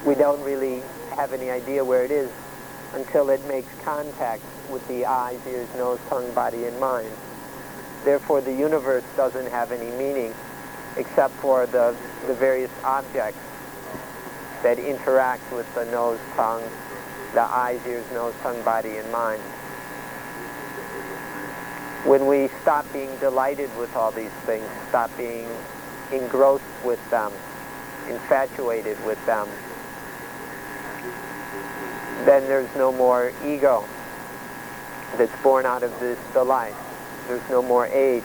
we don't really have any idea where it is until it makes contact with the eyes, ears, nose, tongue, body, and mind. Therefore, the universe doesn't have any meaning except for the various objects that interact with the nose, tongue, the eyes, ears, nose, tongue, body, and mind. When we stop being delighted with all these things, stop being engrossed with them, infatuated with them, then there's no more ego that's born out of this delight. There's no more age.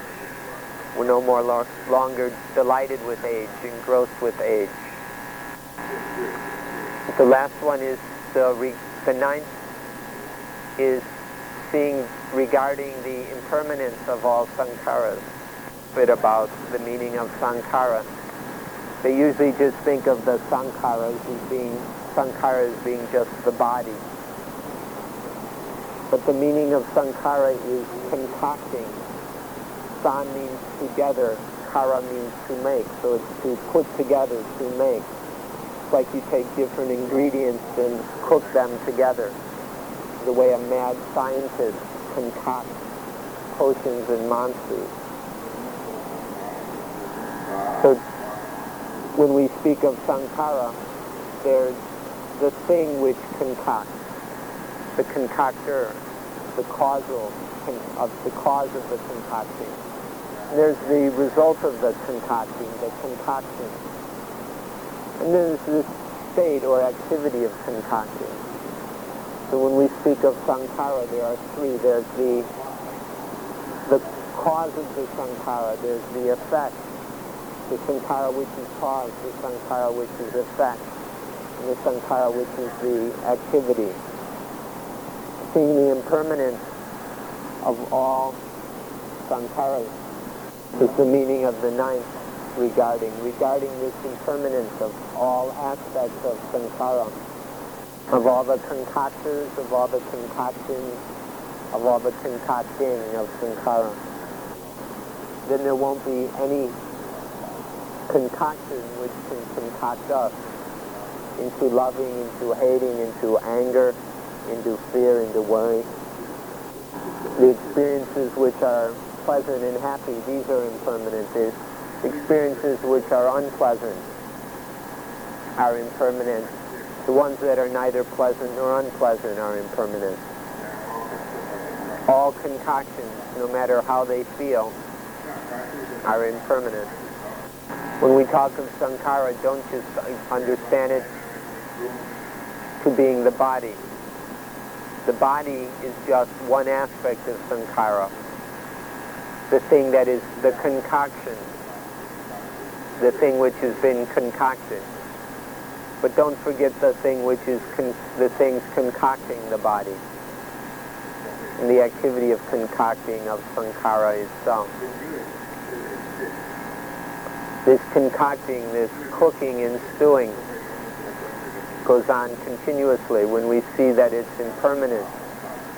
We're no more longer delighted with age, engrossed with age. The last one is the ninth is seeing regarding the impermanence of all sankharas. A bit about the meaning of sankhara. They usually just think of the sankharas as being just the body. But the meaning of sankhara is concocting. San means together, kara means to make, so it's to put together, to make. It's like you take different ingredients and cook them together, the way a mad scientist concocts potions and monsters. So when we speak of sankhara, there's the thing which concocts, the concoctor, the cause of the concocting. And there's the result of the concocting, the concoction. And then there's this state or activity of concocting. So when we speak of sankhara, there are three. There's the cause of the sankhara, there's the effect, the sankhara which is cause, the sankhara which is effect, and the sankhara which is the activity. Seeing the impermanence of all sankharas is the meaning of the ninth regarding this impermanence of all aspects of sankhara, of all the concoctors, of all the concoctions, of all the concocting of sankhara. Then there won't be any concoction which can concoct us into loving, into hating, into anger, into fear, into worry. The experiences which are pleasant and happy, these are impermanent. The experiences which are unpleasant are impermanent. The ones that are neither pleasant nor unpleasant are impermanent. All concoctions, no matter how they feel, are impermanent. When we talk of sankhara, don't just understand it to being the body. The body is just one aspect of sankhara. The thing that is the concoction, the thing which has been concocted. But don't forget the thing which is the things concocting the body. And the activity of concocting of sankhara itself. This concocting, this cooking and stewing goes on continuously when we see that it's impermanent,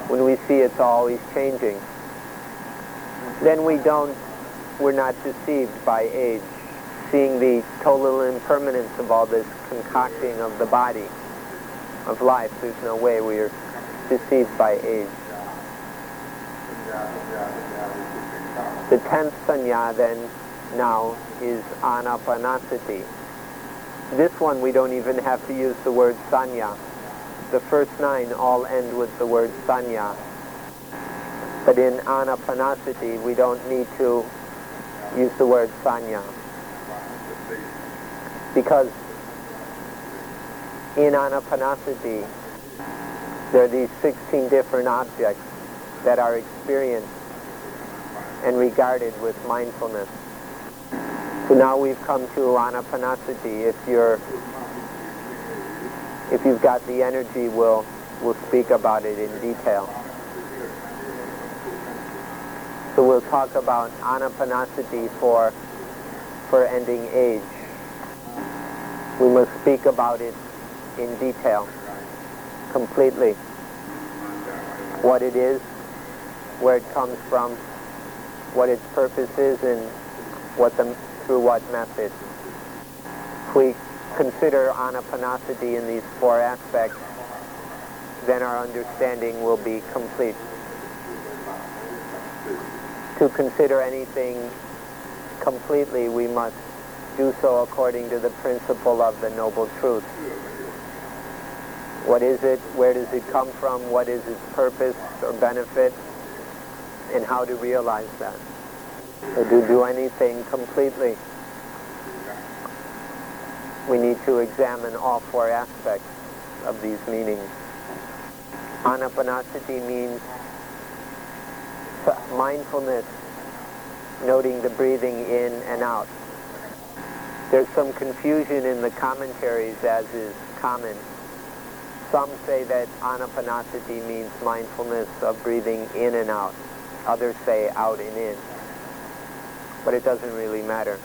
when we see it's always changing. Then we're not deceived by age. Seeing the total impermanence of all this concocting of the body, of life, there's no way we are deceived by age. The 10th sanya then now is anapanasati. This one we don't even have to use the word sanya. The first 9 all end with the word sanya. But in anapanasati we don't need to use the word sanya. Because in anapanasati there are these 16 different objects that are experienced and regarded with mindfulness. So now we've come to anapanasati. If you've got the energy, we'll speak about it in detail. So we'll talk about anapanasati for ending age. We must speak about it in detail, completely. What it is, where it comes from, what its purpose is, and through what method. If we consider anapanasati in these four aspects, then our understanding will be complete. To consider anything completely, we must do so according to the principle of the Noble Truth. What is it? Where does it come from? What is its purpose or benefit? And how to realize that. So to do anything completely, we need to examine all four aspects of these meanings. Anapanasati means mindfulness, noting the breathing in and out. There's some confusion in the commentaries, as is common. Some say that anapanasati means mindfulness of breathing in and out. Others say out and in. But it doesn't really matter.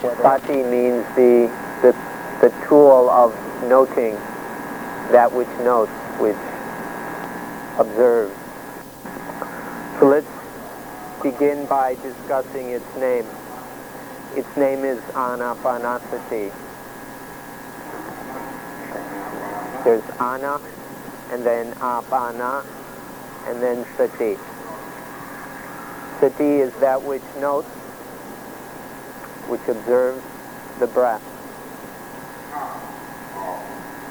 Sati means the tool of noting, that which notes, which observes. So let's begin by discussing its name. Its name is Anapanasati. There's Ana, and then Apana, and then Sati. Sati is that which notes, which observes the breath.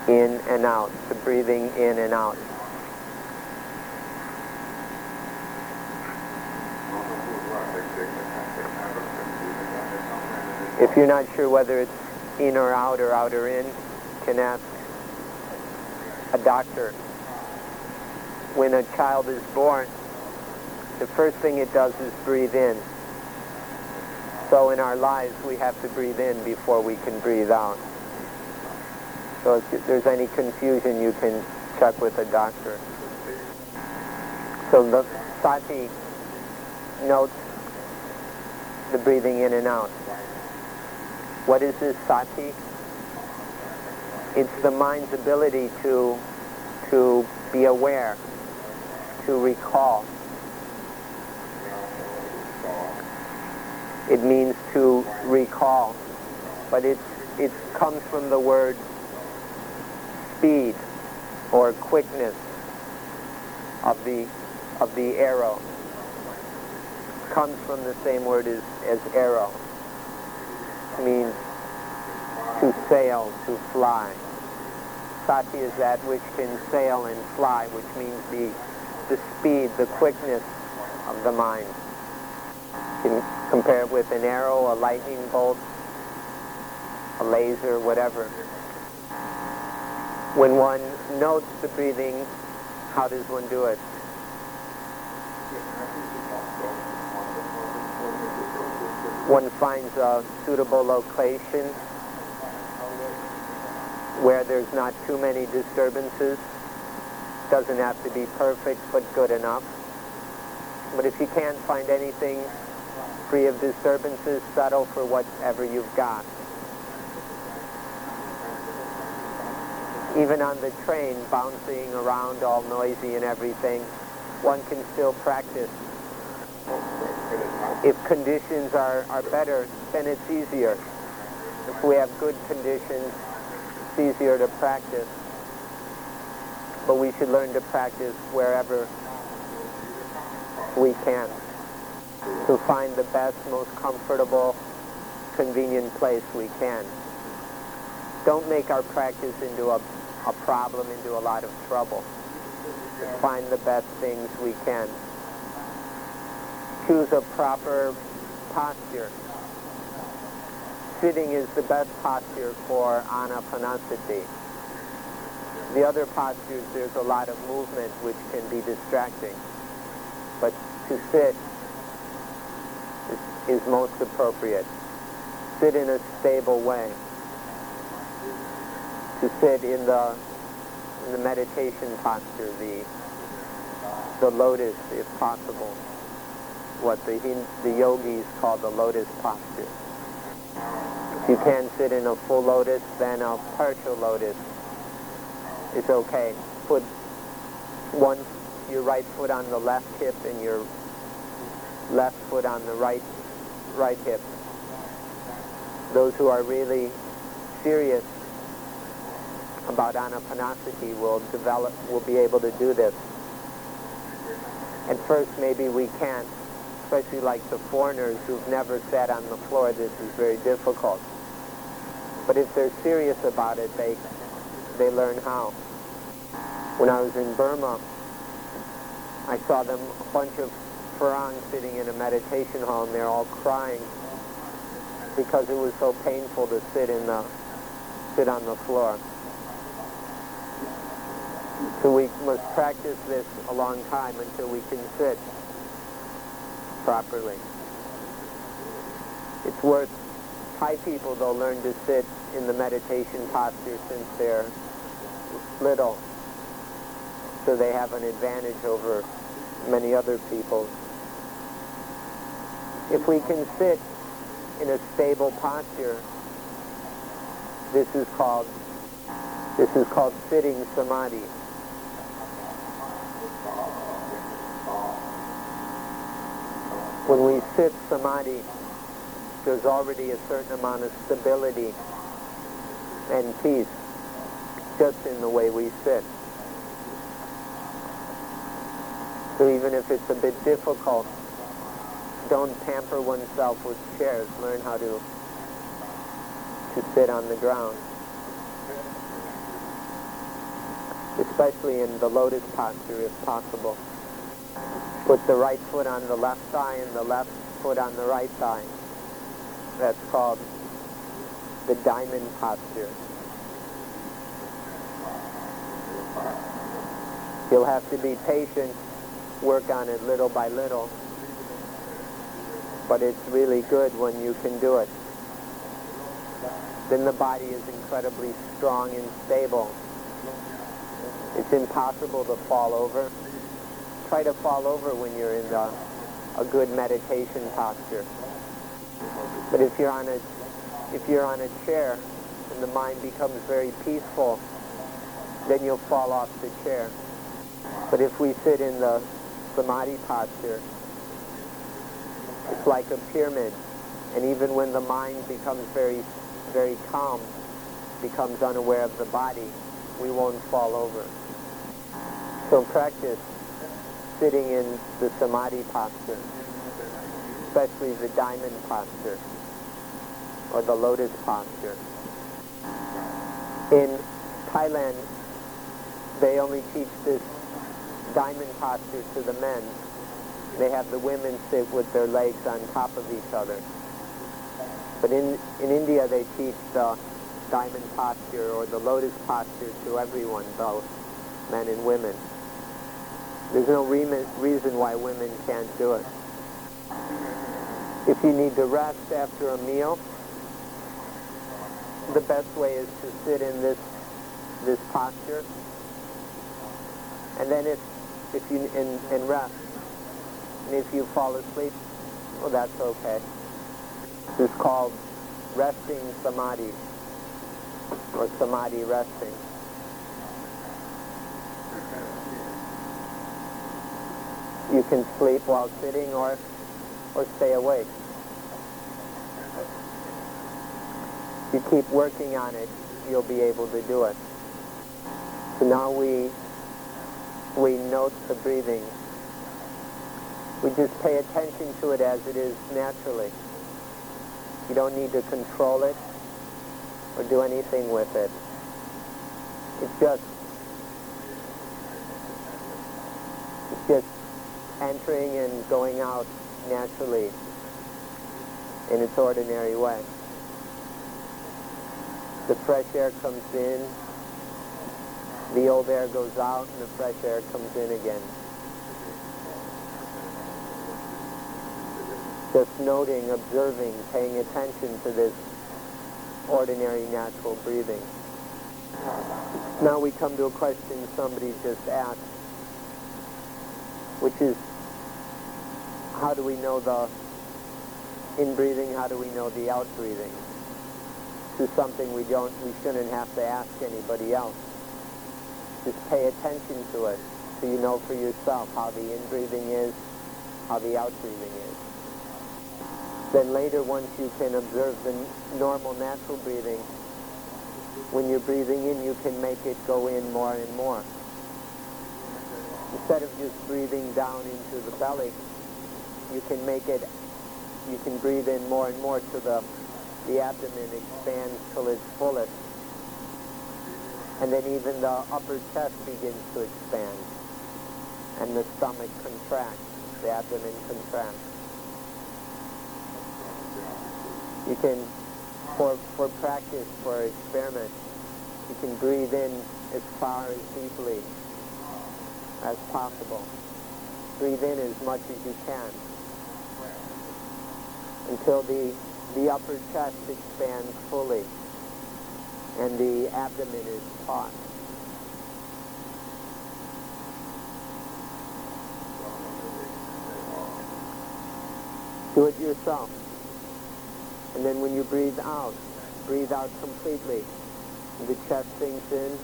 In and out, the breathing in and out. If you're not sure whether it's in or out or in, you can ask a doctor. When a child is born, the first thing it does is breathe in. So in our lives, we have to breathe in before we can breathe out. So if there's any confusion, you can check with a doctor. So the sati notes the breathing in and out. What is this sati? It's the mind's ability to be aware, to recall. It means to recall, but it comes from the word speed or quickness of the arrow. It comes from the same word as arrow. It means to sail, to fly. Sati is that which can sail and fly, which means the speed, the quickness of the mind. You can compare it with an arrow, a lightning bolt, a laser, whatever. When one notes the breathing, how does one do it? One finds a suitable location where there's not too many disturbances. Doesn't have to be perfect, but good enough. But if you can't find anything free of disturbances, settle for whatever you've got. Even on the train, bouncing around all noisy and everything, one can still practice. If conditions are better, then it's easier. If we have good conditions, it's easier to practice. But we should learn to practice wherever we can, to find the best, most comfortable, convenient place we can. Don't make our practice into a problem, into a lot of trouble. Just find the best things we can. Choose a proper posture. Sitting is the best posture for anapanasati. The other postures, there's a lot of movement which can be distracting. But to sit is most appropriate. Sit in a stable way. To sit in the meditation posture, the lotus, if possible. What the yogis call the lotus posture. If you can't sit in a full lotus, then a partial lotus is okay. Put your right foot on the left hip and your left foot on the right hip. Those who are really serious about anapanasati will be able to do this. At first maybe we can't, especially like the foreigners who've never sat on the floor. This is very difficult. But if they're serious about it, they learn how. When I was in Burma, I saw them, a bunch of Farangs sitting in a meditation hall, and they're all crying because it was so painful to sit on the floor. So we must practice this a long time until we can sit properly. It's worth, Thai people though learn to sit in the meditation posture since they're little, so they have an advantage over many other people. If we can sit in a stable posture, this is called sitting samadhi. When we sit samadhi, there's already a certain amount of stability and peace just in the way we sit. So even if it's a bit difficult, don't pamper oneself with chairs. Learn how to sit on the ground. Especially in the lotus posture, if possible. Put the right foot on the left thigh and the left foot on the right thigh. That's called the diamond posture. You'll have to be patient, work on it little by little, but it's really good when you can do it. Then the body is incredibly strong and stable. It's impossible to fall over. Try to fall over when you're in a good meditation posture. But if you're on a chair and the mind becomes very peaceful, then you'll fall off the chair. But if we sit in the samadhi posture, it's like a pyramid, and even when the mind becomes very, very calm, becomes unaware of the body, we won't fall over. So practice sitting in the samadhi posture, especially the diamond posture or the lotus posture. In Thailand, they only teach this diamond posture to the men. They have the women sit with their legs on top of each other. But in India, they teach the diamond posture or the lotus posture to everyone, both men and women. There's no reason why women can't do it. If you need to rest after a meal, the best way is to sit in this posture, and then if you and rest. And if you fall asleep, well, that's okay. This is called resting samadhi, or samadhi resting. You can sleep while sitting or stay awake. If you keep working on it, you'll be able to do it. So now we note the breathing. We just pay attention to it as it is naturally. You don't need to control it or do anything with it. It's just entering and going out naturally in its ordinary way. The fresh air comes in, the old air goes out, and the fresh air comes in again. Just noting, observing, paying attention to this ordinary natural breathing. Now we come to a question somebody just asked, which is, how do we know the in-breathing, how do we know the out-breathing? This is something we shouldn't have to ask anybody else. Just pay attention to it so you know for yourself how the in-breathing is, how the out-breathing is. Then later, once you can observe the normal natural breathing, when you're breathing in, you can make it go in more and more. Instead of just breathing down into the belly, you can breathe in more and more till the abdomen expands till its fullest. And then even the upper chest begins to expand. And the stomach contracts, the abdomen contracts. You can, for practice, for experiment, you can breathe in as far as deeply as possible. Breathe in as much as you can until the upper chest expands fully and the abdomen is taut. Do it yourself. And then when you breathe out completely. The chest sinks in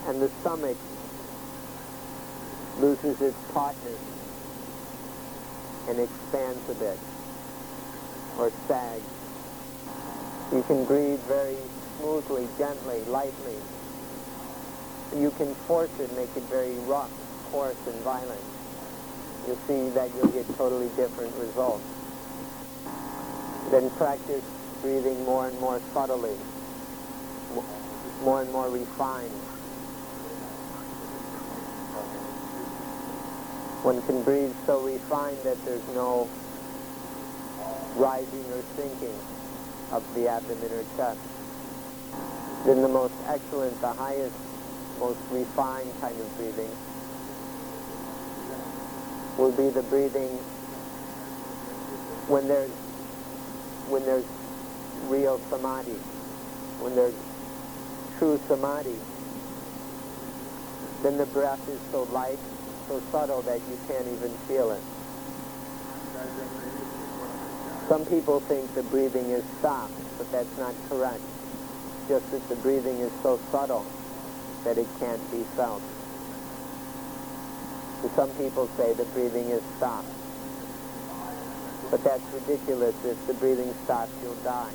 and the stomach loses its tautness and expands a bit, or sags. You can breathe very smoothly, gently, lightly. You can force it, make it very rough, coarse, and violent. You'll see that you'll get totally different results. Then practice breathing more and more subtly, more and more refined. One can breathe so refined that there's no rising or sinking of the abdomen or chest. Then the most excellent, the highest, most refined kind of breathing will be the breathing when there's real samadhi, when there's true samadhi. Then the breath is so light, so subtle that you can't even feel it. Some people think the breathing is stopped, but that's not correct. Just that the breathing is so subtle that it can't be felt. So some people say the breathing is stopped. But that's ridiculous. If the breathing stops, you'll die.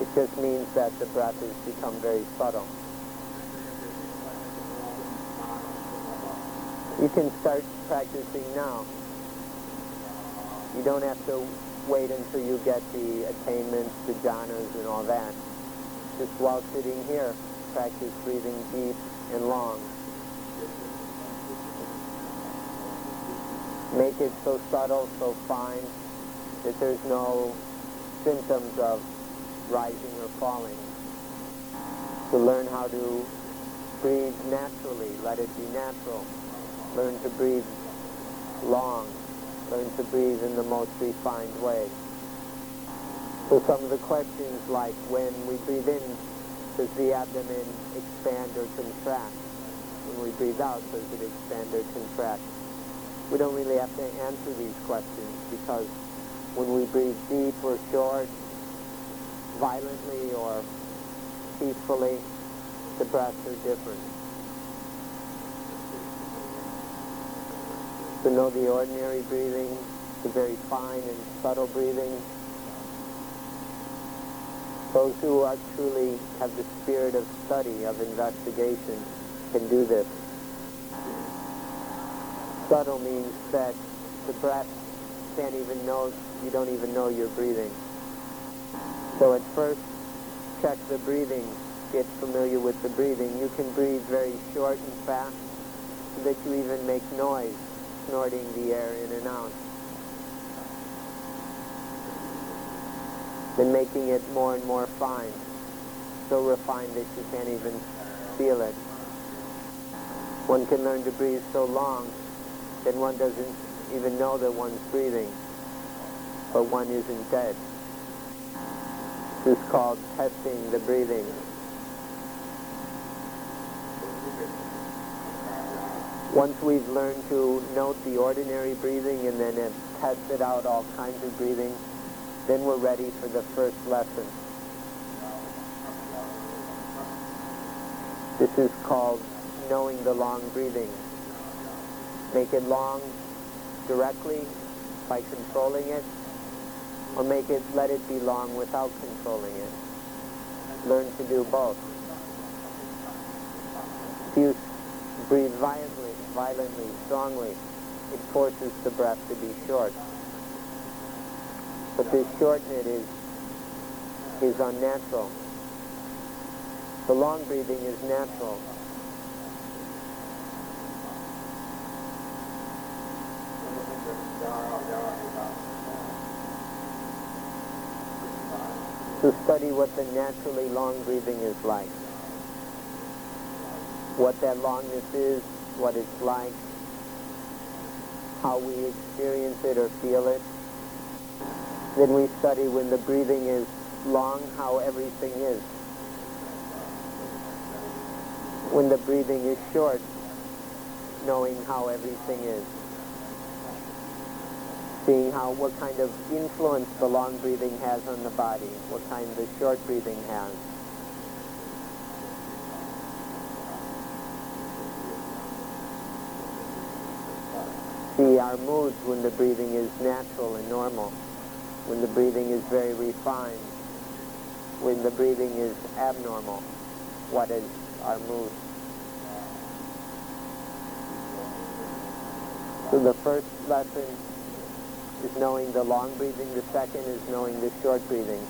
It just means that the breath has become very subtle. You can start practicing now. You don't have to wait until you get the attainments, the jhanas, and all that. Just while sitting here, practice breathing deep and long. Make it so subtle, so fine, that there's no symptoms of rising or falling. To learn how to breathe naturally, let it be natural. Learn to breathe long. Learn to breathe in the most refined way. So some of the questions like, when we breathe in, does the abdomen expand or contract? When we breathe out, does it expand or contract? We don't really have to answer these questions, because when we breathe deep or short, violently or peacefully, the breaths are different. To know the ordinary breathing, the very fine and subtle breathing. Those who are truly have the spirit of study, of investigation, can do this. Subtle means that the breath can't even know, you don't even know you're breathing. So at first, check the breathing, get familiar with the breathing. You can breathe very short and fast, so that you even make noise, snorting the air in and out. Then making it more and more fine, so refined that you can't even feel it. One can learn to breathe so long, then one doesn't even know that one's breathing, but one isn't dead. This is called testing the breathing. Once we've learned to note the ordinary breathing and then have tested out all kinds of breathing, then we're ready for the first lesson. This is called knowing the long breathing. Make it long directly by controlling it, or let it be long without controlling it. learn to do both. If you breathe violently, strongly, it forces the breath to be short. But this shortness is unnatural. The long breathing is natural. To study what the naturally long breathing is like, what that longness is, what it's like, how we experience it or feel it. Then we study when the breathing is long, how everything is. When the breathing is short, knowing how everything is. Seeing what kind of influence the long breathing has on the body, what kind the short breathing has. See our moods when the breathing is natural and normal, when the breathing is very refined, when the breathing is abnormal. What is our mood? So the first lesson is knowing the long breathing. The second is knowing the short breathing.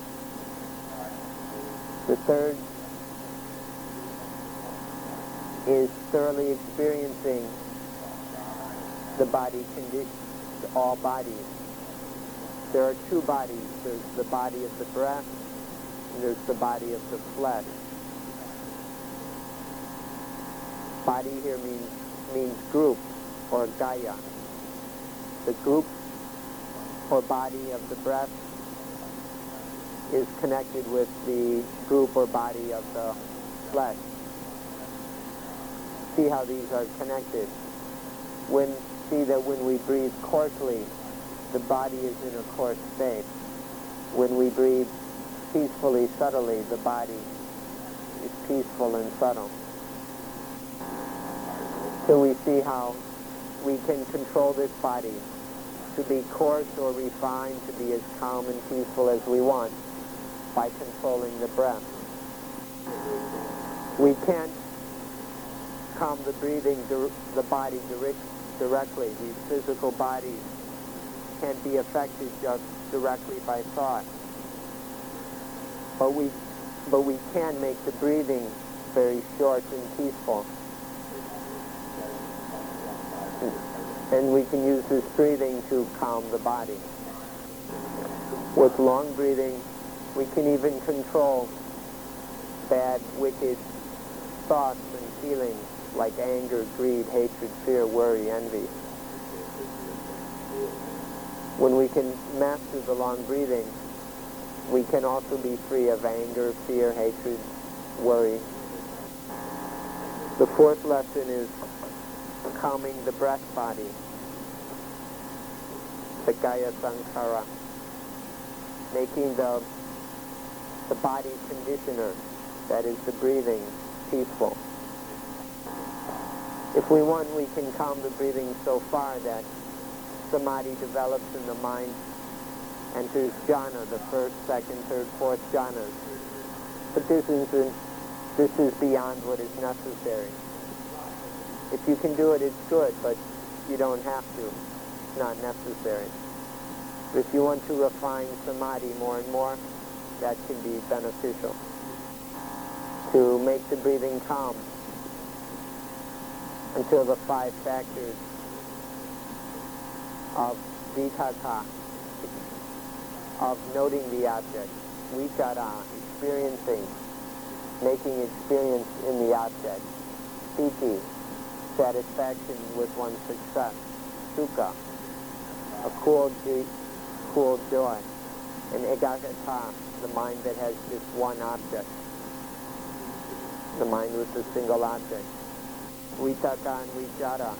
The third is thoroughly experiencing the body condition, all bodies. There are two bodies. There's the body of the breath, and there's the body of the flesh. Body here means group, or gaya. The group or body of the breath is connected with the group or body of the flesh. See how these are connected. See that when we breathe coarsely, the body is in a coarse state. When we breathe peacefully, subtly, the body is peaceful and subtle. So we see how we can control this body to be coarse or refined, to be as calm and peaceful as we want by controlling the breath. We can't calm the breathing, the body directly. These physical bodies can't be affected just directly by thought. But we can make the breathing very short and peaceful. And we can use this breathing to calm the body. With long breathing, we can even control bad, wicked thoughts and feelings like anger, greed, hatred, fear, worry, envy. When we can master the long breathing, we can also be free of anger, fear, hatred, worry. The fourth lesson is calming the breath body, the Kaya Sankhara, making the body conditioner, that is the breathing, peaceful. If we want, we can calm the breathing so far that samadhi develops in the mind, enters jhana, the first, second, third, fourth jhanas. But this is beyond what is necessary. If you can do it, it's good, but you don't have to. It's not necessary. But if you want to refine samadhi more and more, that can be beneficial. To make the breathing calm until the 5 factors of vitakka, of noting the object, vichara, experiencing, making experience in the object, piti, satisfaction with one's success, sukha, a cool joy, and ekagata, the mind that has just one object, the mind with a single object, vitakka and vichara,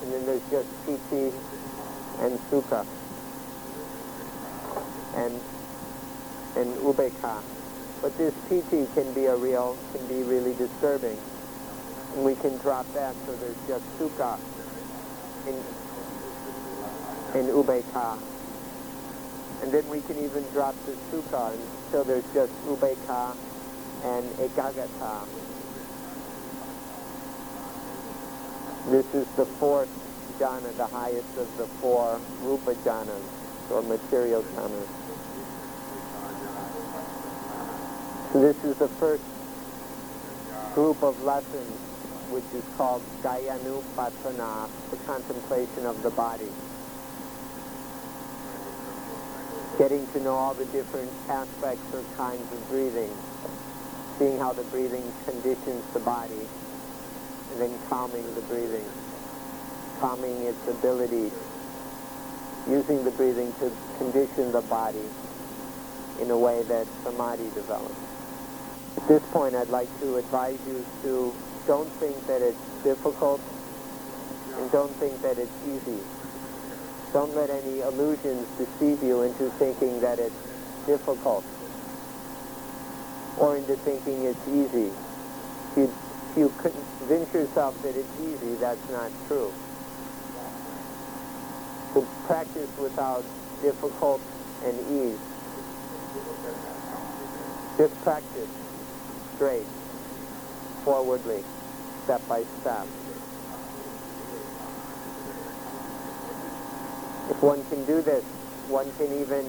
and then there's just piti and sukha, and upekkha. But this piti can be really disturbing. And we can drop that so there's just sukha and upekkha. And then we can even drop the sukha until there's just upekkha and ekaggata. This is the fourth jhana, the highest of the four rupa jhanas, or material jhanas. So this is the first group of lessons, which is called Kayanupassana, the contemplation of the body. Getting to know all the different aspects or kinds of breathing, seeing how the breathing conditions the body, and then calming the breathing, calming its ability, using the breathing to condition the body in a way that samadhi develops. At this point, I'd like to advise you to don't think that it's difficult and don't think that it's easy. Don't let any illusions deceive you into thinking that it's difficult or into thinking it's easy. If you convince yourself that it's easy, that's not true. To practice without difficult and ease. Just practice straight, forwardly, step by step. If one can do this, one can even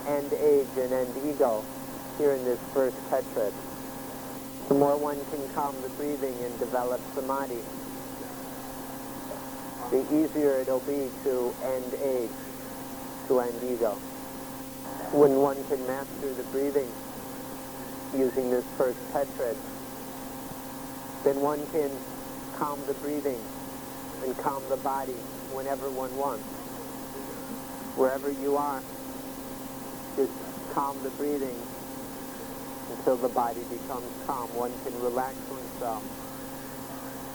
end age and end ego here in this first tetrad. The more one can calm the breathing and develop samadhi, the easier it'll be to end age, to end ego. When one can master the breathing using this first tetrad, then one can calm the breathing and calm the body whenever one wants. Wherever you are, just calm the breathing until the body becomes calm. One can relax oneself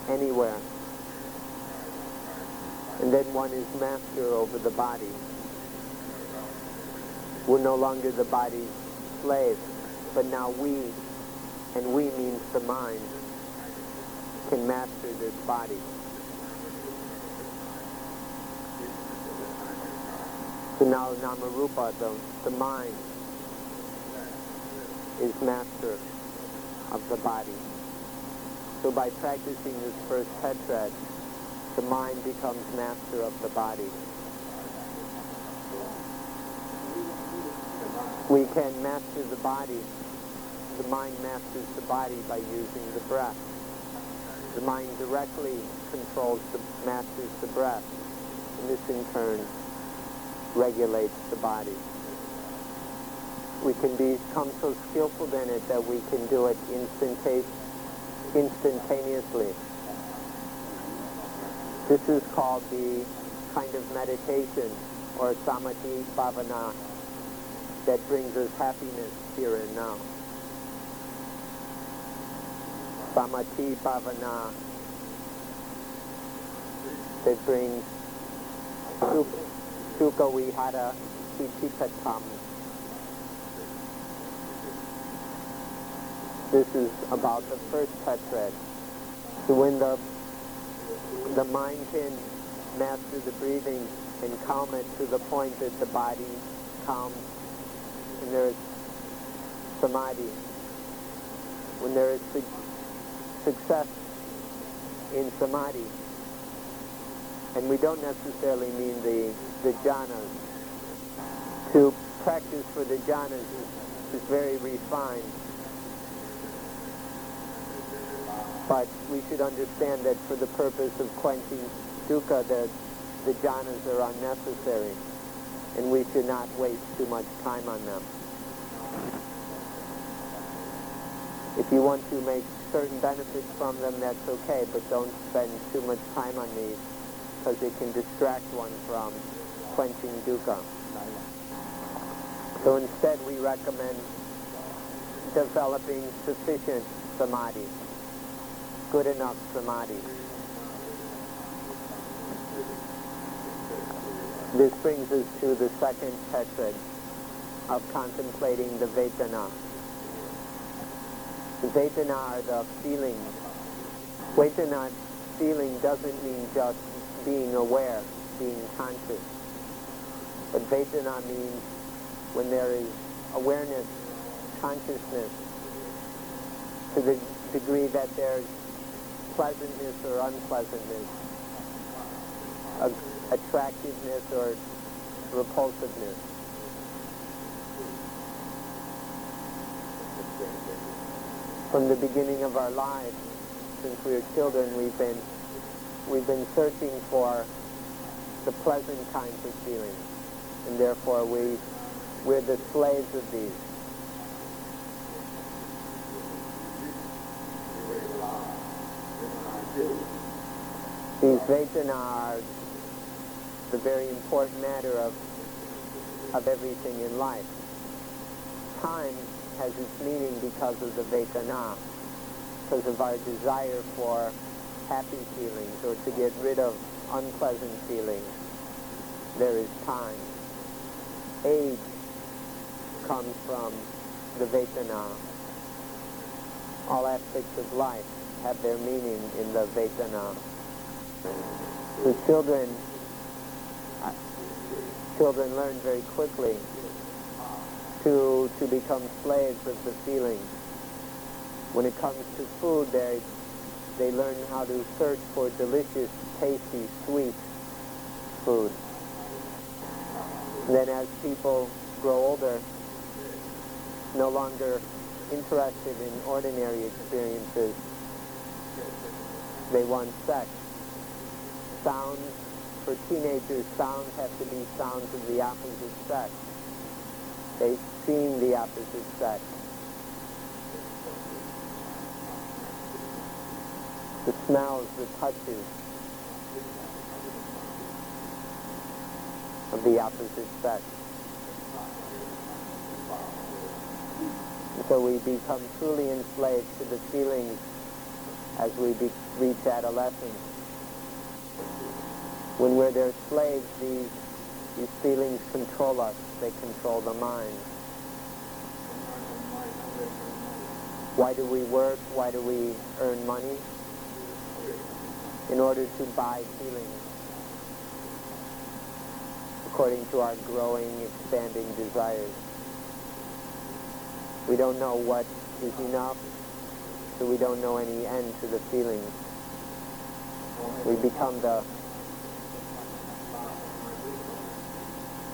anywhere. And then one is master over the body. We're no longer the body's slave, but now we, and we means the mind, can master this body. So now Namarupa, the mind, is master of the body. So by practicing this first tetrad, the mind becomes master of the body. We can master the body. The mind masters the body by using the breath. The mind directly masters the breath. And this in turn regulates the body. We can become so skillful in it that we can do it instantaneously. This is called the kind of meditation or samadhi bhavana that brings us happiness here and now. Samadhi bhavana that brings sukha vihara chitikatam. This is about the first tetrad. So when the mind can master the breathing and calm it to the point that the body calms, and there is samadhi. When there is success in samadhi, and we don't necessarily mean the jhanas. To practice for the jhanas is very refined. But we should understand that for the purpose of quenching dukkha, the jhanas are unnecessary, and we should not waste too much time on them. If you want to make certain benefits from them, that's okay, but don't spend too much time on these, because it can distract one from quenching dukkha. So instead we recommend developing sufficient samadhi, good enough samadhi. This brings us to the second tetrad of contemplating the Vedana. The Vedana are the feelings. Vedana feeling doesn't mean just being aware, being conscious. But Vedana means when there is awareness, consciousness, to the degree that there's pleasantness or unpleasantness, attractiveness or repulsiveness. From the beginning of our lives, since we were children, we've been searching for the pleasant kinds of feelings, and therefore we're the slaves of these. These Vedana are the very important matter of everything in life. Time has its meaning because of the Vedana, because of our desire for happy feelings or to get rid of unpleasant feelings. There is time. Age comes from the Vedana. All aspects of life have their meaning in the Vedana. The children learn very quickly to become slaves of the feelings. When it comes to food, they learn how to search for delicious, tasty, sweet food. And then as people grow older, no longer interested in ordinary experiences, they want sex. Sounds, for teenagers, sounds have to be sounds of the opposite sex. They've seen the opposite sex. The smells, the touches of the opposite sex. And so we become truly enslaved to the feelings as we reach adolescence. When we're their slaves, these feelings control us. They control the mind. Why do we work? Why do we earn money? In order to buy feelings, according to our growing, expanding desires. We don't know what is enough, so we don't know any end to the feelings.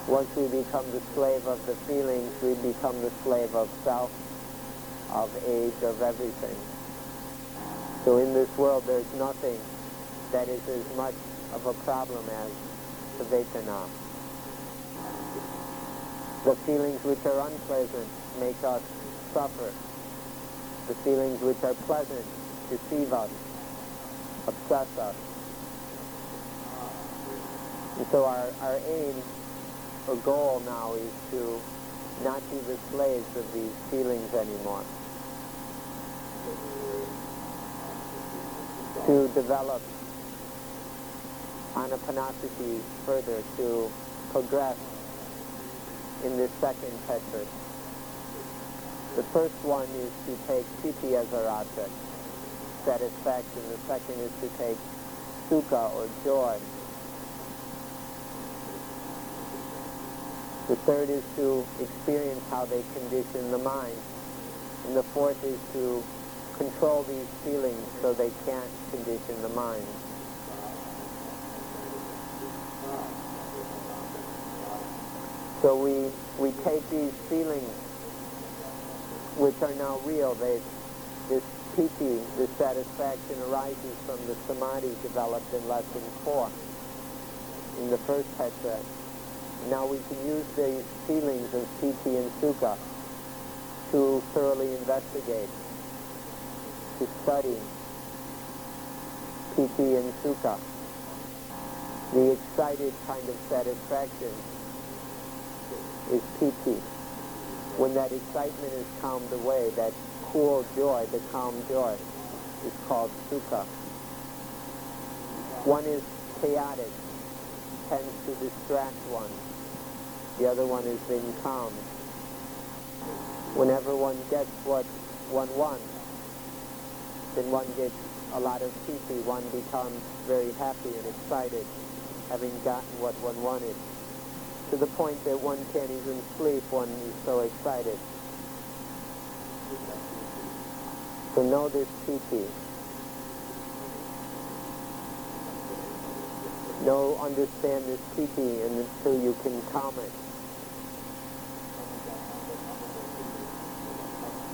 Once we become the slave of the feelings, we become the slave of self, of age, of everything. So in this world, there's nothing that is as much of a problem as the Vedana. The feelings which are unpleasant make us suffer. The feelings which are pleasant deceive us, obsess us. And so our aim or goal now is to not be the slaves of these feelings anymore. To develop anapanasati further, to progress in this second tetra. The first one is to take piti as our object, satisfaction. The second is to take sukha or joy. The third is to experience how they condition the mind. And the fourth is to control these feelings so they can't condition the mind. So we take these feelings, which are now real. This piti, this satisfaction, arises from the samadhi developed in lesson 4, in the first tetra. Now we can use these feelings of piti and sukha to thoroughly investigate, to study piti and sukha. The excited kind of satisfaction is piti. When that excitement is calmed away, that cool joy, the calm joy, is called sukha. One is chaotic, tends to distract one. The other one is being calm. Whenever one gets what one wants, then one gets a lot of piti. One becomes very happy and excited, having gotten what one wanted. to the point that one can't even sleep, one is so excited. So know this piti. Understand this piti until you can calm it.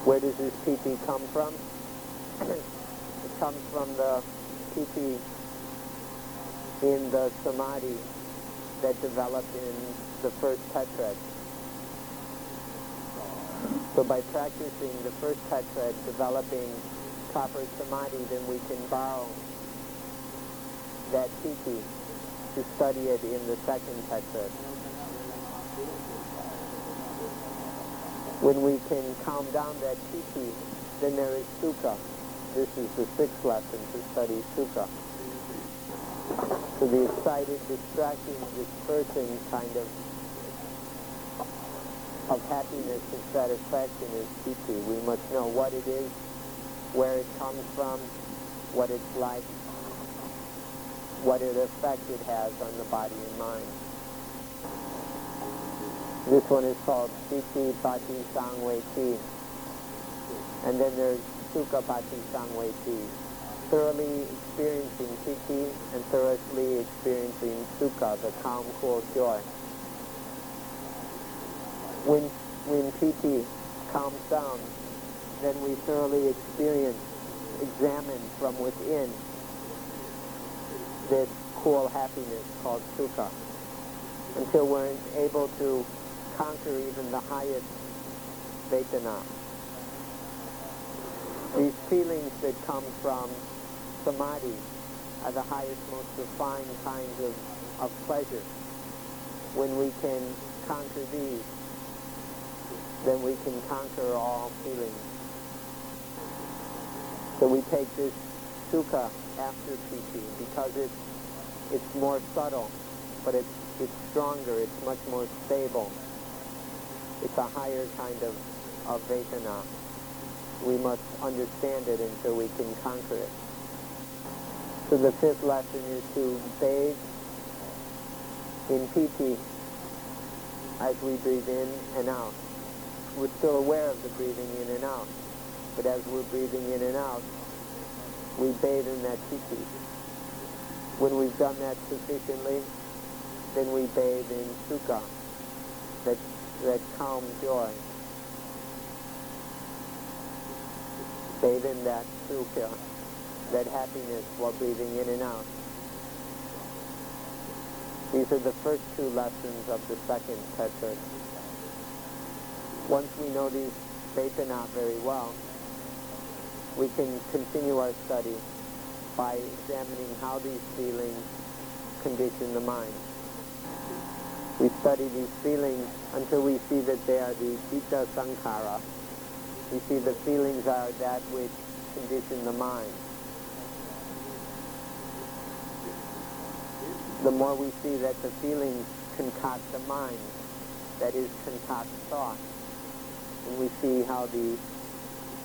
Where does this piti come from? It comes from the piti in the samadhi that developed in the first tetrad. So by practicing the first tetrad, developing proper samadhi, then we can borrow that piti to study it in the second tetrad. When we can calm down that piti, then there is sukha. This is the sixth lesson, to study sukha. So the excited, distracting, dispersing kind of happiness and satisfaction is piti. We must know what it is, where it comes from, what it's like, what effect it has on the body and mind. This one is called piti pati sangweti. And then there's sukha pati sangweti. Thoroughly experiencing piti and thoroughly experiencing sukha, the calm, cool joy. When piti calms down, then we thoroughly experience, examine from within this cool happiness called sukha, until we're able to conquer even the highest vedana. These feelings that come from samadhi are the highest, most refined kinds of pleasure. When we can conquer these, then we can conquer all feelings. So we take this sukha after piti because it's more subtle, but it's stronger, it's much more stable. It's a higher kind of vedana. We must understand it until we can conquer it. So the fifth lesson is to bathe in piti as we breathe in and out. We're still aware of the breathing in and out, but as we're breathing in and out, we bathe in that piti. When we've done that sufficiently, then we bathe in sukha, that calm joy. Bathe in that sukha, that happiness while breathing in and out. These are the first two lessons of the second tetrad. Once we know these vedana very well, we can continue our study by examining how these feelings condition the mind. We study these feelings until we see that they are the citta sankhara. We see the feelings are that which condition the mind. The more we see that the feelings concoct the mind, that is, concoct thought, and we see how the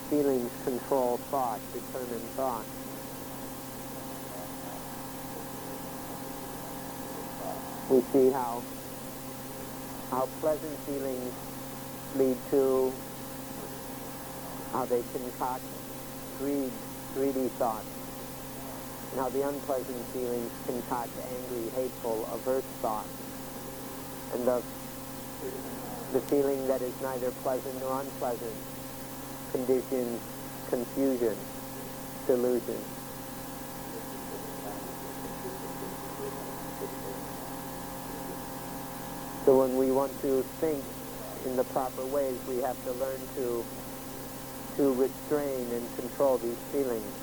feelings control thought, determine thought. We see how pleasant feelings lead to how they concoct greedy thoughts, and how the unpleasant feelings concoct angry, hateful, averse thoughts, and the feeling that is neither pleasant nor unpleasant conditions confusion, delusion. So when we want to think in the proper ways, we have to learn to restrain and control these feelings.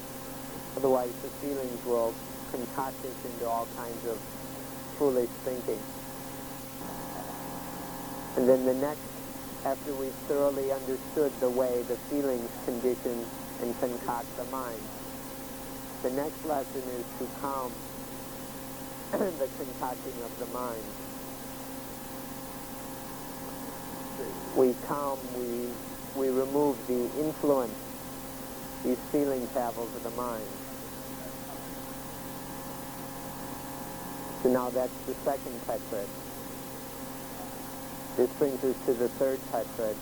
Otherwise, the feelings will concoct us into all kinds of foolish thinking. And then the next, after we've thoroughly understood the way the feelings condition and concoct the mind, the next lesson is to calm the concocting of the mind. We calm, we remove the influence these feelings have over the mind. So now that's the second tetrad. This brings us to the third tetrad,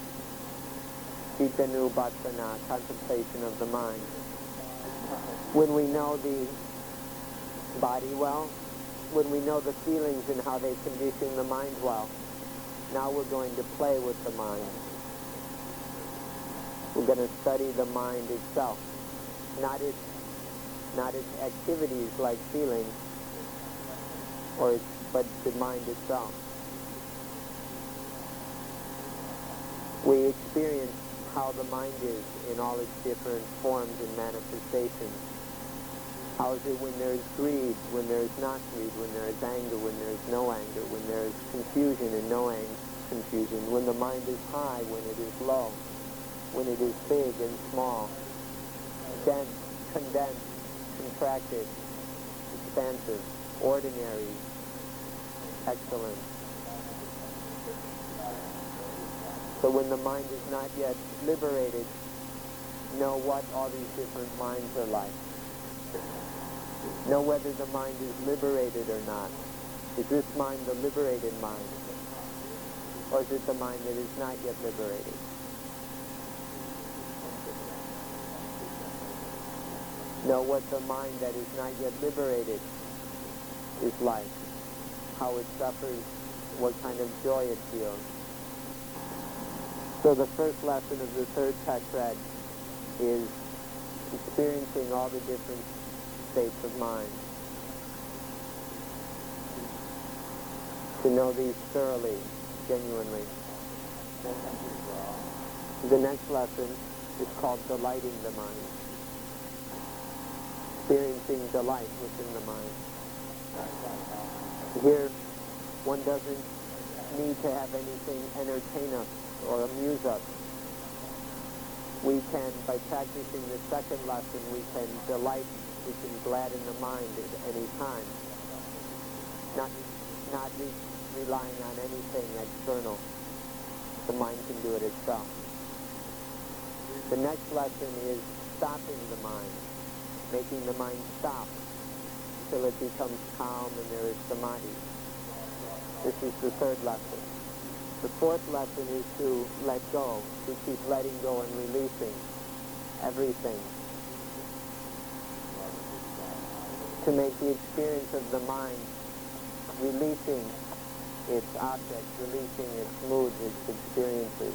Cittanupassana, contemplation of the mind. When we know the body well, when we know the feelings and how they condition the mind well, now we're going to play with the mind. We're going to study the mind itself, not its activities like feelings, but the mind itself. We experience how the mind is in all its different forms and manifestations. How is it when there's greed, when there's not greed, when there's anger, when there's no anger, when there's confusion and no confusion, when the mind is high, when it is low, when it is big and small, dense, condensed, contracted, expansive, ordinary, excellent. So when the mind is not yet liberated, know what all these different minds are like. Know whether the mind is liberated or not. Is this mind the liberated mind? Or is it the mind that is not yet liberated? Know what the mind that is not yet liberated is like. How it suffers, what kind of joy it feels. So the first lesson of the third tetrad is experiencing all the different states of mind. To know these thoroughly, genuinely. The next lesson is called delighting the mind. Experiencing delight within the mind. Here, one doesn't need to have anything entertain us or amuse us. We can, by practicing the second lesson, we can delight, we can gladden the mind at any time. Not relying on anything external. The mind can do it itself. The next lesson is stopping the mind, making the mind stop till it becomes calm and there is samadhi. This is the third lesson. The fourth lesson is to let go, to keep letting go and releasing everything. To make the experience of the mind releasing its objects, releasing its moods, its experiences.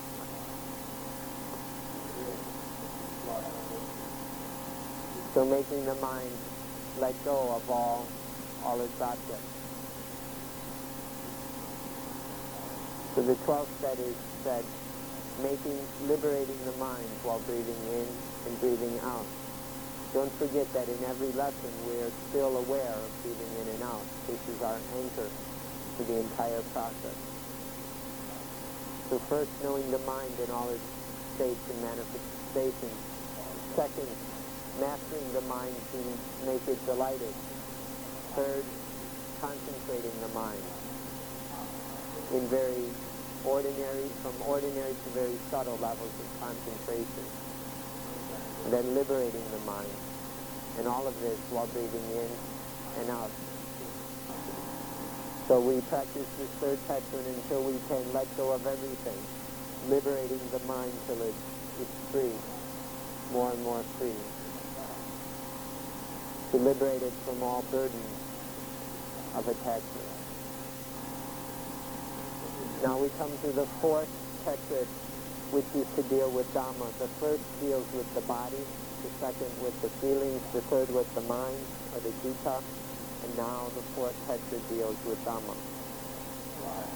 So making the mind let go of all its objects. So the 12th set is said, liberating the mind while breathing in and breathing out. Don't forget that in every lesson we are still aware of breathing in and out. This is our anchor to the entire process. So first, knowing the mind in all its states and manifestations. Second, mastering the mind to make it delighted. Third, concentrating the mind in from ordinary to very subtle levels of concentration. And then liberating the mind. And all of this while breathing in and out. So we practice this third tetrad until we can let go of everything, liberating the mind till it's free, more and more free. To liberate it from all burdens of attachment. Now we come to the fourth tetrad, which is to deal with Dhamma. The first deals with the body, the second with the feelings, the third with the mind, or the citta, and now the fourth tetrad deals with Dhamma.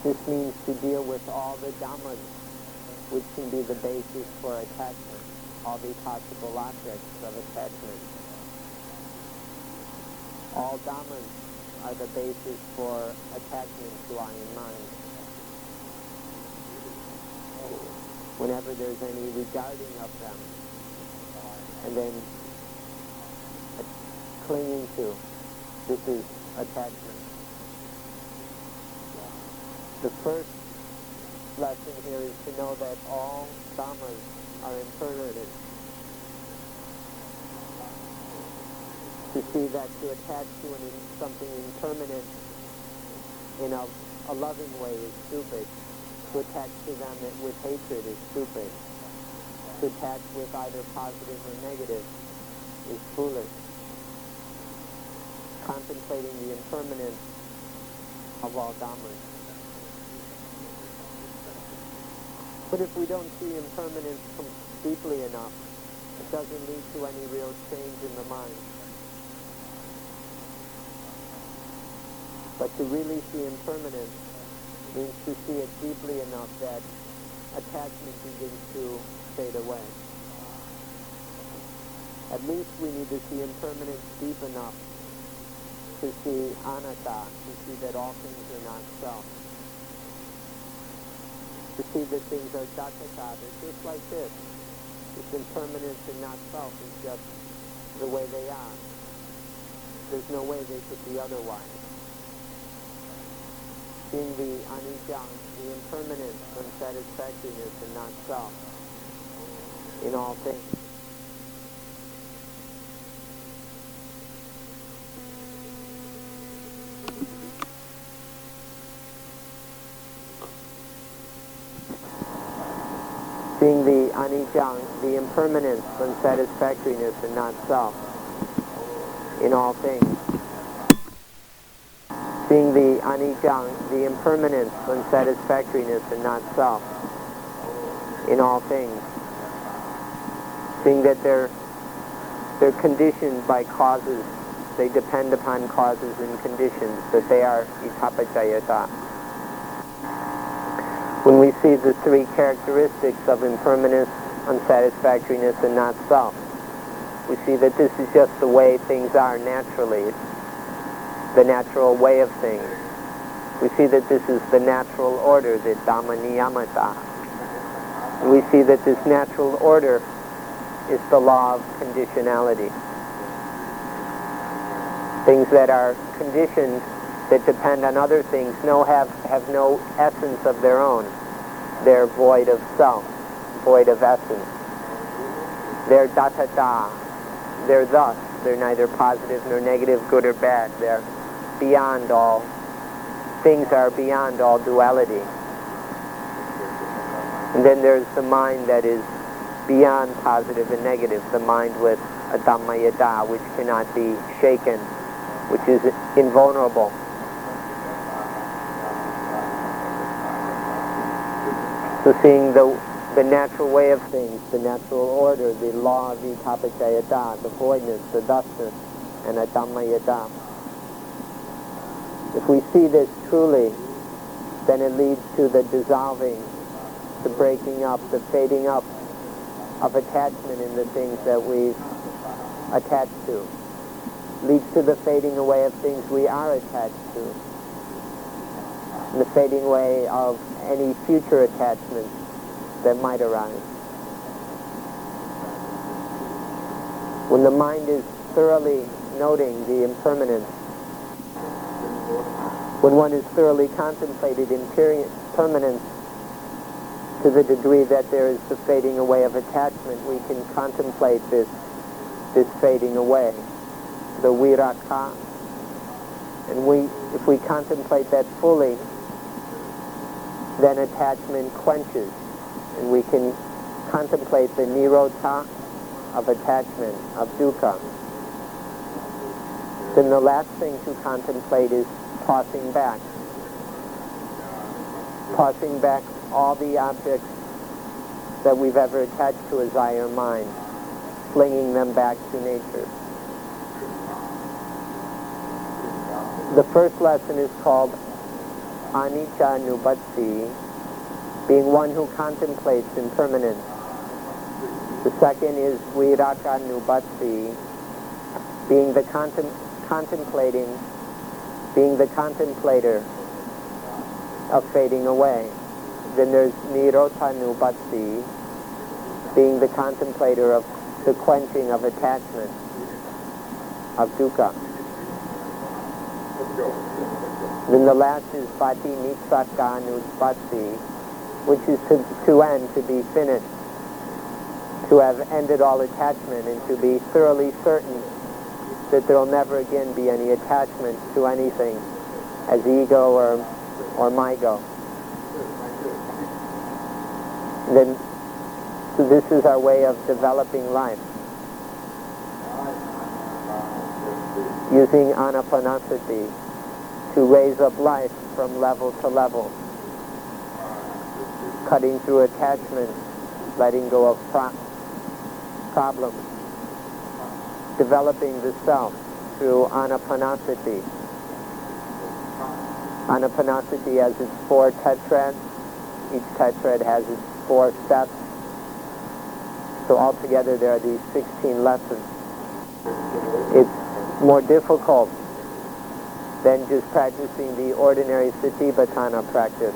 This means to deal with all the Dhammas, which can be the basis for attachment, all the possible objects of attachment. All Dhammas are the basis for attachment to I and mind. Whenever there's any regarding of them, and then clinging to, this is attachment. The first lesson here is to know that all Dhammas are impermanent. To see that to attach to something impermanent in a loving way is stupid. To attach to them with hatred is stupid. To attach with either positive or negative is foolish. Contemplating the impermanence of all dhammas. But if we don't see impermanence deeply enough, it doesn't lead to any real change in the mind. But to really see impermanence means to see it deeply enough that attachment begins to fade away. At least we need to see impermanence deep enough to see anatta, to see that all things are not self. To see that things are dattata, they're just like this. This impermanence and not self is just the way they are. There's no way they could be otherwise. Seeing the anicca, the impermanence, unsatisfactoriness, and not self in all things. Seeing the anicca, the impermanence, unsatisfactoriness, and not self in all things. Seeing the anicca, the impermanence, unsatisfactoriness, and not self in all things. Seeing that they're conditioned by causes, they depend upon causes and conditions, that they are itapacayata. When we see the three characteristics of impermanence, unsatisfactoriness, and not self, we see that this is just the way things are naturally. It's the natural way of things. We see that this is the natural order, the dhamma niyamata. And we see that this natural order is the law of conditionality. Things that are conditioned, that depend on other things, have no essence of their own. They're void of self, void of essence. They're dattata. They're thus. They're neither positive nor negative, good or bad. They're beyond all. Things are beyond all duality. And then there's the mind that is beyond positive and negative, the mind with a dhamma yada, which cannot be shaken, which is invulnerable. So seeing the natural way of things, the natural order, the law of itapacayata, the voidness, the thusness, and a dhamma yada. If we see this truly, then it leads to the dissolving, the breaking up, the fading up of attachment in the things that we've attached to. Leads to the fading away of things we are attached to. And the fading away of any future attachments that might arise. When the mind is thoroughly noting the impermanence, when one is thoroughly contemplated impermanence to the degree that there is the fading away of attachment, we can contemplate this fading away, the viraka. And if we contemplate that fully, then attachment quenches, and we can contemplate the nirodha of attachment, of dukkha. Then the last thing to contemplate is tossing back all the objects that we've ever attached to as I or mine, flinging them back to nature. The first lesson is called anicca nubatti, being one who contemplates impermanence. The second is viraka nubatti, being the being the contemplator of fading away. Then there's nirodha nubatti, being the contemplator of the quenching of attachment, of dukkha. Then the last is pati nitsaka nubatti, which is to end, to be finished, to have ended all attachment, and to be thoroughly certain that there will never again be any attachment to anything as ego or mygo. Then, so this is our way of developing life. Using anapanasati to raise up life from level to level. Cutting through attachment, letting go of problems. Developing the self through anapanasati. Anapanasati has its 4 tetrads. Each tetrad has its 4 steps. So altogether there are these 16 lessons. It's more difficult than just practicing the ordinary satipatthana practice,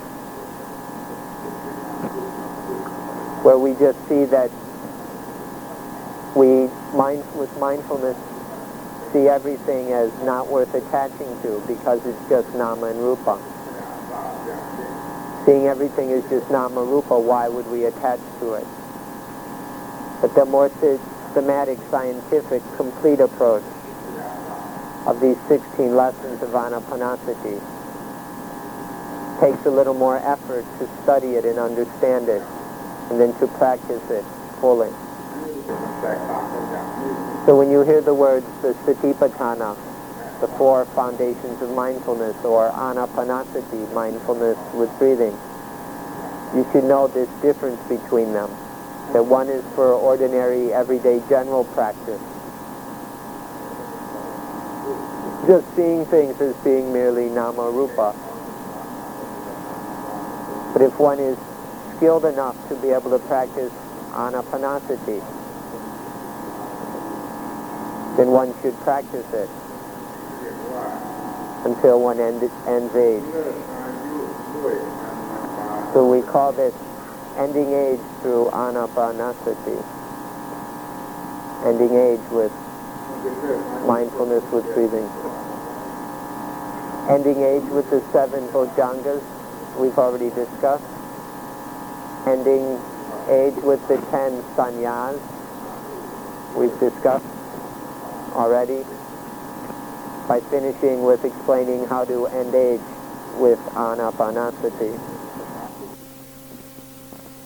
where we just see that we, with mindfulness, see everything as not worth attaching to because it's just nama and rupa. Seeing everything as just nama rupa, why would we attach to it? But the more systematic, scientific, complete approach of these 16 lessons of anapanasati takes a little more effort to study it and understand it, and then to practice it fully. So when you hear the words, the satipatthana, the 4 foundations of mindfulness, or anapanasati, mindfulness with breathing, you should know this difference between them. That one is for ordinary, everyday, general practice. Just seeing things as being merely nama rupa. But if one is skilled enough to be able to practice anapanasati, then one should practice it until one ends age. So we call this ending age through anapanasati. Ending age with mindfulness with breathing. Ending age with the 7 bojjhangas we've already discussed. Ending age with the 10 sannyas we've discussed already, by finishing with explaining how to end age with anapanasati.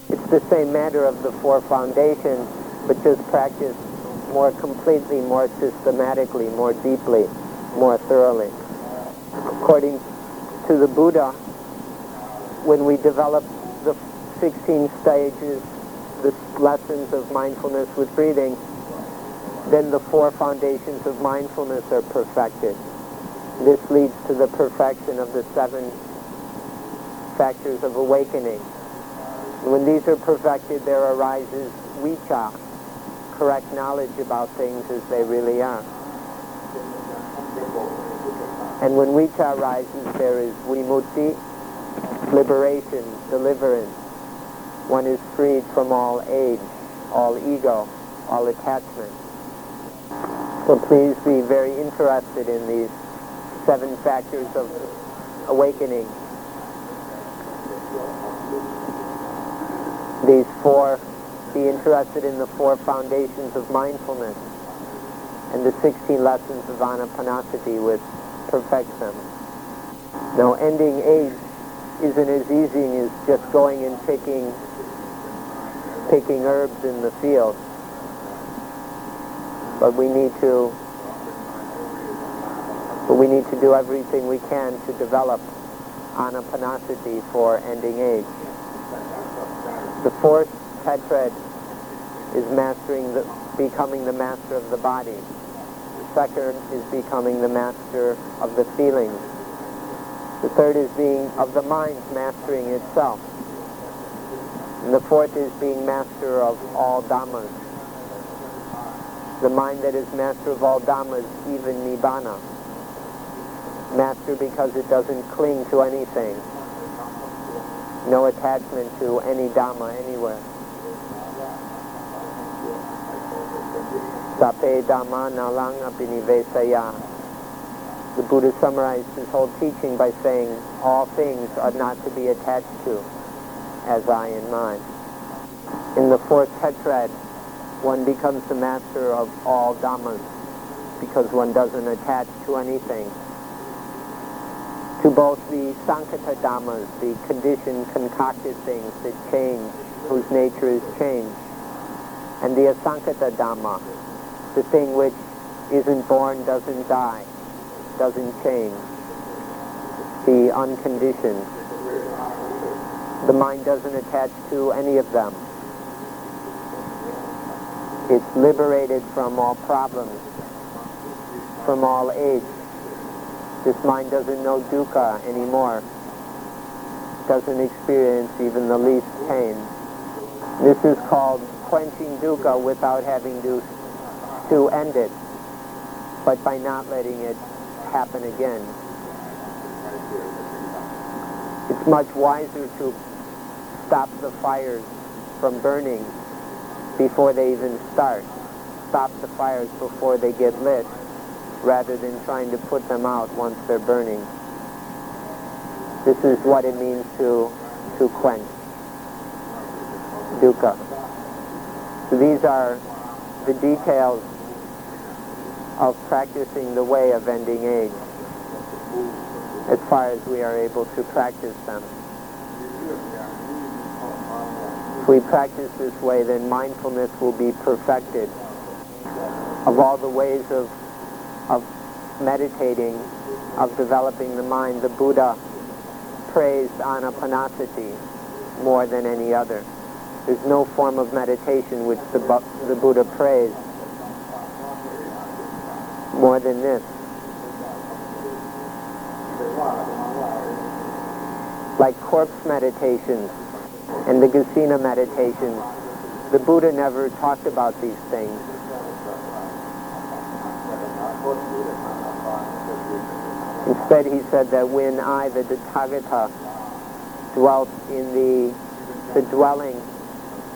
It's the same matter of the 4 foundations, but just practiced more completely, more systematically, more deeply, more thoroughly. According to the Buddha, when we develop the 16 stages, the lessons of mindfulness with breathing, then the 4 foundations of mindfulness are perfected. This leads to the perfection of the 7 factors of awakening. When these are perfected, there arises vicca, correct knowledge about things as they really are. And when vicca arises, there is vimutti, liberation, deliverance. One is freed from all age, all ego, all attachment. So please be very interested in these 7 factors of awakening. These 4, be interested in the 4 foundations of mindfulness and the 16 lessons of anapanasati which perfects them. Now, ending age isn't as easy as just going and picking herbs in the field. But we need to do everything we can to develop anapanasati for ending age. The 4th tetrad is becoming the master of the body. The 2nd is becoming the master of the feelings. The 3rd is being of the mind, mastering itself. And the 4th is being master of all dhammas. The mind that is master of all dhammas, even nibbana. Master because it doesn't cling to anything. No attachment to any dhamma anywhere. Sape dhamma nalang apinivesaya. The Buddha summarized his whole teaching by saying, all things are not to be attached to as I and mine. In the 4th tetrad, one becomes the master of all dhammas because one doesn't attach to anything. To both the sankata dhammas, the conditioned, concocted things that change whose nature is change. And the asankata Dhamma, the thing which isn't born, doesn't die, doesn't change, the unconditioned. The mind doesn't attach to any of them. It's liberated from all problems, from all age. This mind doesn't know dukkha anymore, doesn't experience even the least pain. This is called quenching dukkha without having to end it, but by not letting it happen again. It's much wiser to stop the fires from burning before they even start. Stop the fires before they get lit, rather than trying to put them out once they're burning. This is what it means to quench dukkha. So these are the details of practicing the way of ending age, as far as we are able to practice them. If we practice this way, then mindfulness will be perfected. Of all the ways of meditating, of developing the mind, the Buddha praised anapanasati more than any other. There's no form of meditation which the Buddha praised more than this. Like corpse meditations and the Gasina meditations, the Buddha never talked about these things. Instead, he said that when I, the Tathagata, dwelt in the dwelling,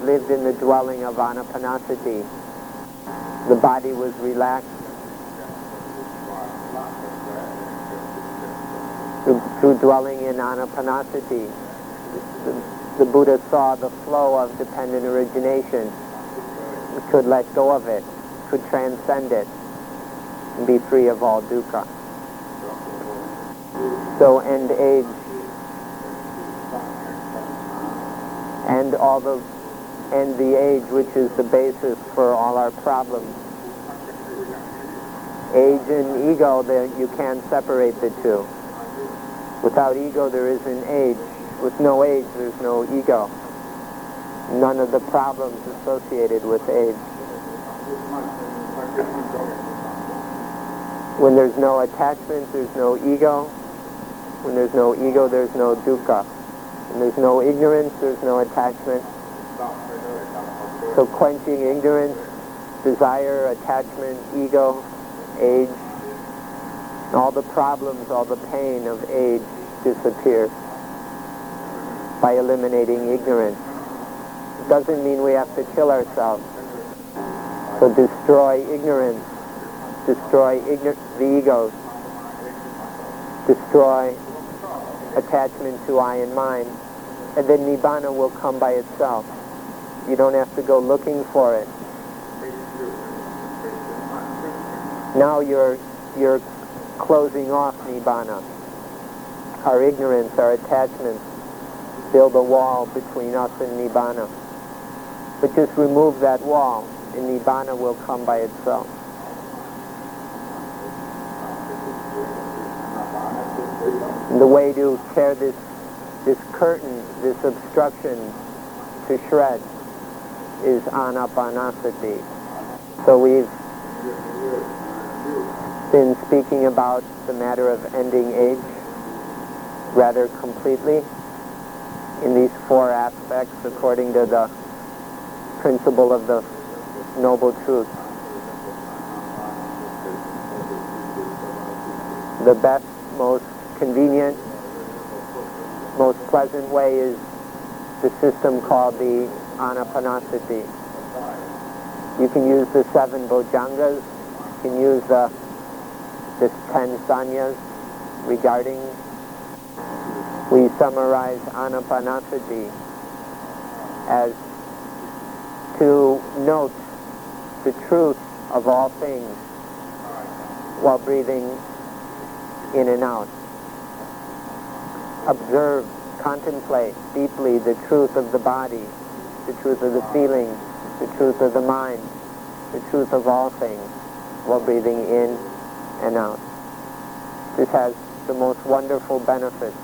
lived in the dwelling of anapanasati, the body was relaxed. Through dwelling in anapanasati, the Buddha saw the flow of dependent origination. He could let go of it, could transcend it, and be free of all dukkha. So end age and the age which is the basis for all our problems. Age and ego, you can't separate the two. Without ego there isn't age. With no age there's no ego. None of the problems associated with age. When there's no attachment, there's no ego. When there's no ego, there's no dukkha. When there's no ignorance, there's no attachment. So quenching ignorance, desire, attachment, ego, age, all the problems, all the pain of age disappears by eliminating ignorance. It doesn't mean we have to kill ourselves. So destroy ignorance, destroy the egos, destroy attachment to I and mine, and then Nibbana will come by itself. You don't have to go looking for it. Now you're closing off Nibbana. Our ignorance, our attachments build a wall between us and Nibbana. But just remove that wall and Nibbana will come by itself. And the way to tear this curtain, this obstruction to shreds is anapanasati. So we've been speaking about the matter of ending age rather completely in these four aspects according to the principle of the Noble Truth. The best, most convenient, most pleasant way is the system called the anapanasati. You can use the 7 bojjhangas, you can use the 10 sannyas regarding. We summarize anapanasati as to note the truth of all things while breathing in and out. Observe, contemplate deeply the truth of the body the truth of the feelings, the truth of the mind, the truth of all things, while breathing in and out. This has the most wonderful benefits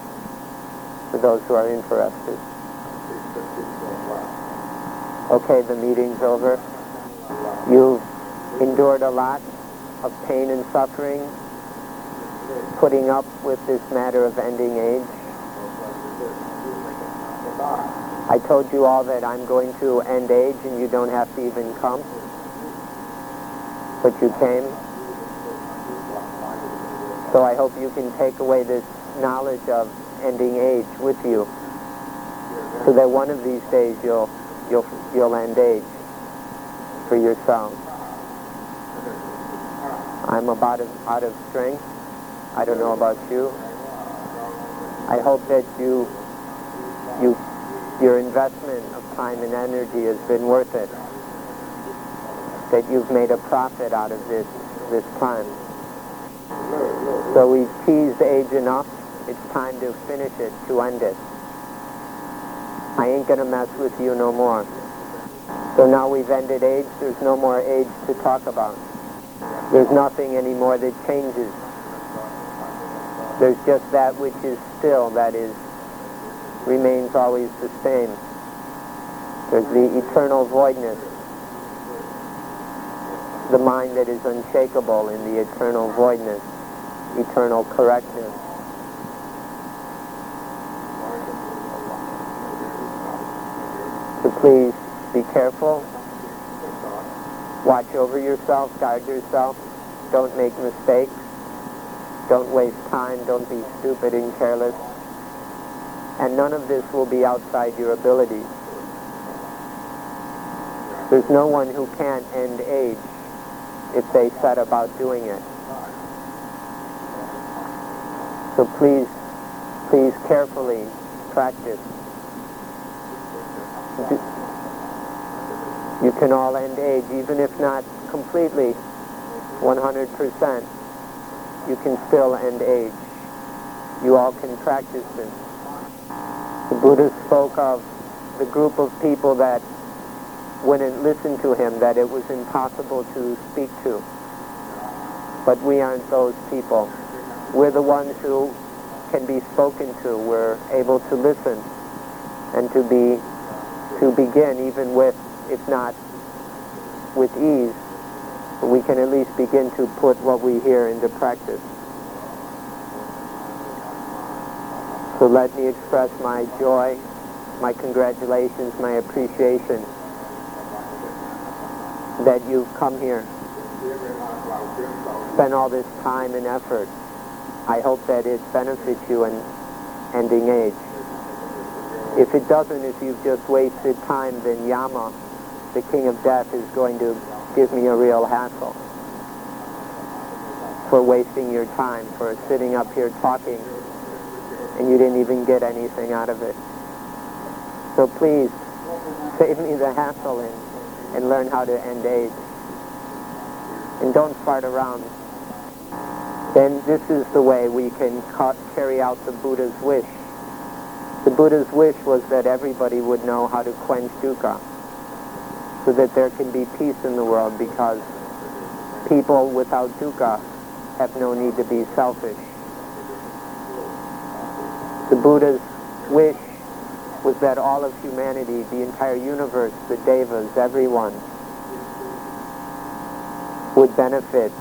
for those who are interested. Okay, the meeting's over. You've endured a lot of pain and suffering, putting up with this matter of ending age. I told you all that I'm going to end age and you don't have to even come, but you came. So I hope you can take away this knowledge of ending age with you, so that one of these days you'll end age for yourself. I'm about out of strength. I don't know about you. I hope that your investment of time and energy has been worth it, that you've made a profit out of this time. So we've teased age enough. It's time to finish it, to end it. I ain't gonna mess with you no more. So now we've ended age. There's no more age to talk about. There's nothing anymore that changes. There's just that which is still, that is, remains always the same. There's the eternal voidness, the mind that is unshakable in the eternal voidness, eternal correctness. So please be careful. Watch over yourself, guard yourself. Don't make mistakes. Don't waste time. Don't be stupid and careless. And none of this will be outside your abilities. There's no one who can't end age if they set about doing it. So please carefully practice. You can all end age, even if not completely, 100%. You can still end age. You all can practice this. The Buddha spoke of the group of people that wouldn't listen to him, that it was impossible to speak to. But we aren't those people. We're the ones who can be spoken to. We're able to listen and to begin, even with, if not with ease, but we can at least begin to put what we hear into practice. So let me express my joy, my congratulations, my appreciation that you've come here, spent all this time and effort. I hope that it benefits you in ending age. If it doesn't, if you've just wasted time, then Yama, the king of death, is going to give me a real hassle for wasting your time, for sitting up here talking, and you didn't even get anything out of it. So please, save me the hassle and learn how to end age. And don't fart around. Then this is the way we can carry out the Buddha's wish. The Buddha's wish was that everybody would know how to quench dukkha, so that there can be peace in the world, because people without dukkha have no need to be selfish. The Buddha's wish was that all of humanity, the entire universe, the devas, everyone, would benefit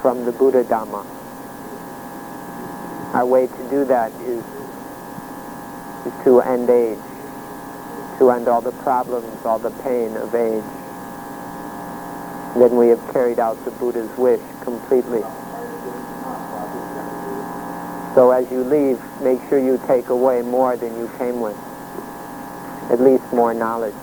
from the Buddha Dhamma. Our way to do that is to end age, to end all the problems, all the pain of age. Then we have carried out the Buddha's wish completely. So as you leave, make sure you take away more than you came with, at least more knowledge.